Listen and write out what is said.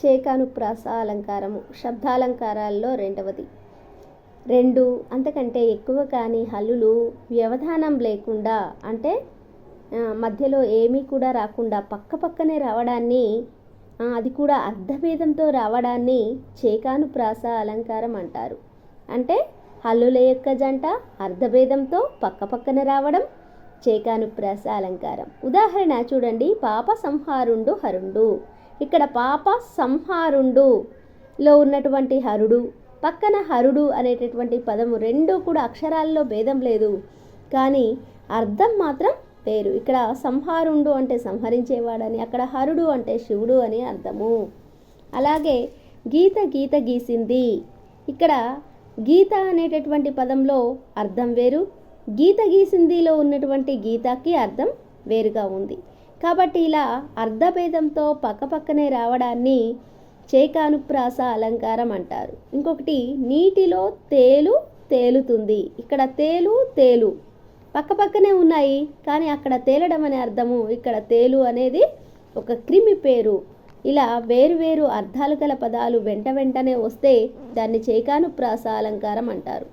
చేకానుప్రాస అలంకారము శబ్దాలంకారాల్లో రెండవది. రెండు అంతకంటే ఎక్కువ కాని హల్లులు వ్యవధానం లేకుండా, అంటే మధ్యలో ఏమీ కూడా రాకుండా పక్కపక్కనే రావడాన్ని, అది కూడా అర్ధభేదంతో రావడాన్ని చేకానుప్రాస అలంకారం అంటారు. అంటే హల్లుల యొక్క జంట అర్ధభేదంతో పక్కపక్కన రావడం చేకానుప్రాస అలంకారం. ఉదాహరణ చూడండి, పాప సంహారుండు హరుండు. ఇక్కడ పాప సంహారుండులో ఉన్నటువంటి హరుడు, పక్కన హరుడు అనేటటువంటి పదము రెండు కూడా అక్షరాల్లో భేదం లేదు, కానీ అర్థం మాత్రం వేరు. ఇక్కడ సంహారుండు అంటే సంహరించేవాడని, అక్కడ హరుడు అంటే శివుడు అని అర్థము. అలాగే గీత గీత గీసింది. ఇక్కడ గీత అనేటటువంటి పదంలో అర్థం వేరు, గీత గీసిందిలో ఉన్నటువంటి గీతకి అర్థం వేరుగా ఉంది. కాబట్టి ఇలా అర్ధభేదంతో పక్కపక్కనే రావడాన్ని చేకానుప్రాస అలంకారం అంటారు. ఇంకొకటి, నీటిలో తేలు తేలుతుంది. ఇక్కడ తేలు తేలు పక్కపక్కనే ఉన్నాయి, కానీ అక్కడ తేలడం అనే అర్థము, ఇక్కడ తేలు అనేది ఒక క్రిమి పేరు. ఇలా వేరువేరు అర్థాలు గల పదాలు వెంట వెంటనే వస్తే దాన్ని చేకానుప్రాస అలంకారం అంటారు.